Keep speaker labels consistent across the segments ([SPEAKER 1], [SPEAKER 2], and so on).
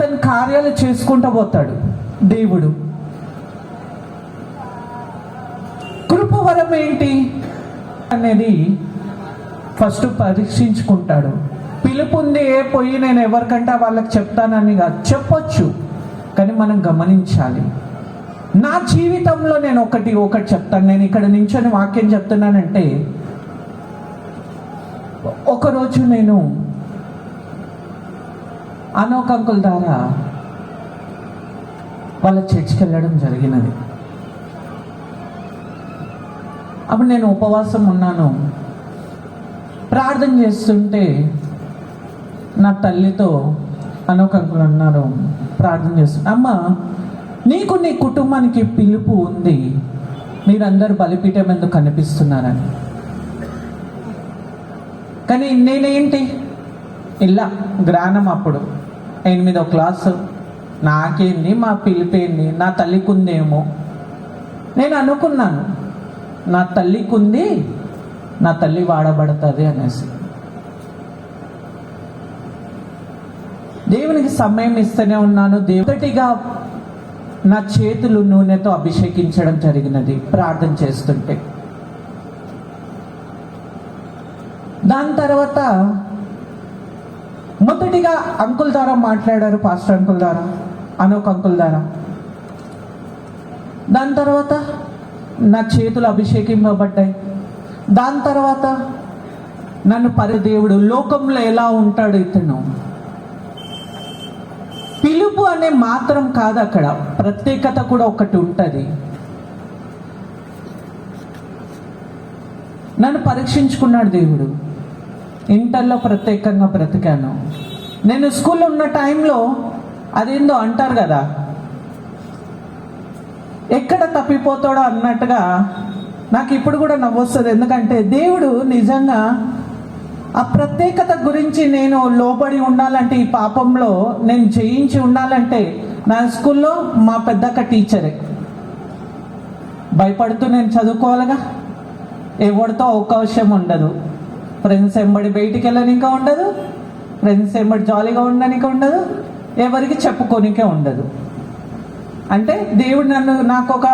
[SPEAKER 1] అతని కార్యాలు చేసుకుంటూ పోతాడు దేవుడు. కృపవరం ఏంటి అనేది ఫస్ట్ పరీక్షించుకుంటాడు. పిలుపుంది పోయి నేను ఎవరికంటే వాళ్ళకి చెప్తానని కాదు, చెప్పొచ్చు, కానీ మనం గమనించాలి. నా జీవితంలో నేను ఒకటి చెప్తాను. నేను ఇక్కడ నించొని వాక్యం చెప్తున్నానంటే, ఒకరోజు నేను అనోక్ అంకుల్ ద్వారా వాళ్ళ చర్చికి వెళ్ళడం జరిగినది. అప్పుడు నేను ఉపవాసం ఉన్నాను. ప్రార్థన చేస్తుంటే నా తల్లితో అనోక్ అంకుల్ అన్నారు, ప్రార్థన చేస్తున్నా, అమ్మ నీకు నీ కుటుంబానికి పిలుపు ఉంది, మీరందరూ బలిపీఠం ఎందుకు కనిపిస్తున్నారని. కానీ నేనేంటి ఇలా గ్రానం, అప్పుడు 8వ క్లాసు, నాకేంది మా పిలిపేంది, నా తల్లికి ఉందేమో. నేను అనుకున్నాను నా తల్లికి ఉంది, నా తల్లి వాడబడుతుంది అనేసి. దేవునికి సమయం ఇస్తూనే ఉన్నాను. మొదటిగా నా చేతులు నూనెతో అభిషేకించడం జరిగినది ప్రార్థన చేస్తుంటే. దాని తర్వాత మొదటిగా అంకుల్ ద్వారా మాట్లాడారు, పాస్టర్ అంకుల్ ద్వారా, అనోక్ అంకుల్ ద్వారా. దాని తర్వాత నా చేతులు అభిషేకింపబడ్డాయి. దాని తర్వాత నన్ను దేవుడు లోకంలో ఎలా ఉంటాడు ఇతను, పిలుపు అనే మాత్రం కాదు, అక్కడ ప్రత్యేకత కూడా ఒకటి ఉంటుంది. నన్ను పరీక్షించుకున్నాడు దేవుడు. ఇంటర్లో ప్రత్యేకంగా బ్రతికాను. నేను స్కూల్లో ఉన్న టైంలో అదేందో అంటారు కదా, ఎక్కడ తప్పిపోతాడో అన్నట్టుగా నాకు ఇప్పుడు కూడా నవ్వొస్తుంది. ఎందుకంటే దేవుడు నిజంగా ఆ ప్రత్యేకత గురించి నేను లోబడి ఉండాలంటే, ఈ పాపంలో నేను జయించి ఉండాలంటే, నా స్కూల్లో మా పెద్దక్క టీచరే. భయపడుతూ నేను చదువుకోవాలిగా, ఎవరితో అవకాశం ఉండదు, ఫ్రెండ్స్ ఎంబడి బయటికి వెళ్ళనికే ఉండదు, ఫ్రెండ్స్ ఎంబడి జాలీగా ఉండడానికి ఉండదు, ఎవరికి చెప్పుకోనికే ఉండదు. అంటే దేవుడు నాకు ఒక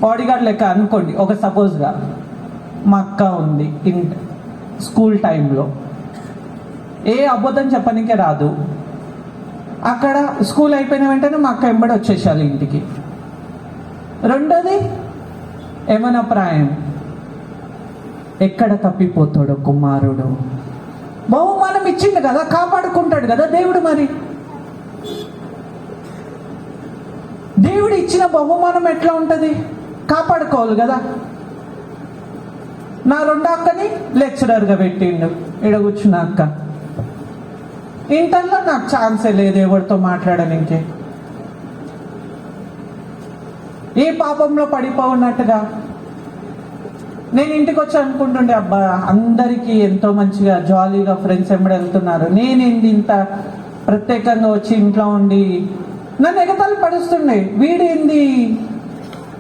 [SPEAKER 1] బాడీగార్డ్ లెక్క అనుకోండి. ఒక సపోజ్గా మా అక్క ఉంది స్కూల్ టైంలో, ఏ అబద్ధం చెప్పనికే రాదు. అక్కడ స్కూల్ అయిపోయిన వెంటనే మా అక్క ఎంబడి వచ్చేసాలి ఇంటికి. రెండోది ఏమన్నా ప్రాయం, ఎక్కడ తప్పిపోతాడో కుమారుడు, బహుమానం ఇచ్చిండు కదా, కాపాడుకుంటాడు కదా దేవుడు. మరి దేవుడు ఇచ్చిన బహుమానం ఎట్లా ఉంటుంది, కాపాడుకోవాలి కదా. నా రెండో అక్కని లెక్చరర్గా పెట్టిండు, ఈడ కూర్చున్న అక్క. ఇంటర్లో నాకు ఛాన్సే లేదు ఎవరితో మాట్లాడనికే, ఏ పాపంలో పడిపోన్నట్టుగా. నేను ఇంటికి వచ్చి అనుకుంటుండే, అబ్బా అందరికీ ఎంతో మంచిగా జాలీగా ఫ్రెండ్స్ ఎంబడి వెళ్తున్నారు, నేనేంది ఇంత ప్రత్యేకంగా వచ్చి ఇంట్లో ఉండి నన్ను ఎగతాళి పడుస్తుండే. వీడేంది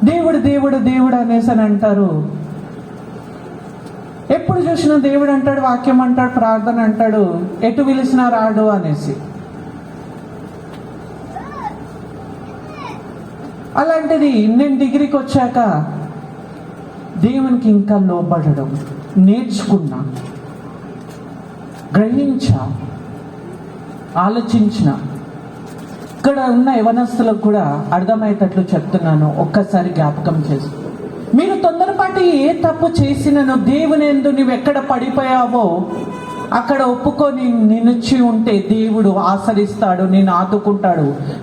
[SPEAKER 1] దేవుడు దేవుడు దేవుడు అనేసి అని అంటారు. ఎప్పుడు చూసినా దేవుడు అంటాడు, వాక్యం అంటాడు, ప్రార్థన అంటాడు, ఎటు పిలిచినా రాడు అనేసి. అలాంటిది నేను డిగ్రీకి వచ్చాక దేవునికి ఇంకా లోబడడం నేర్చుకున్నా, గ్రహించా, ఆలోచించిన. ఇక్కడ ఉన్న యవనస్తులకు కూడా అర్థమయ్యేటట్లు చెప్తున్నాను, ఒక్కసారి జ్ఞాపకం చేసి. మీరు తొందరపాటు ఏ తప్పు చేసినను దేవుని యందు నువ్వు ఎక్కడ పడిపోయావో అక్కడ ఒప్పుకొని నిలిచి ఉంటే దేవుడు ఆసరిస్తాడు, నిన్ను ఆదుకుంటాడు.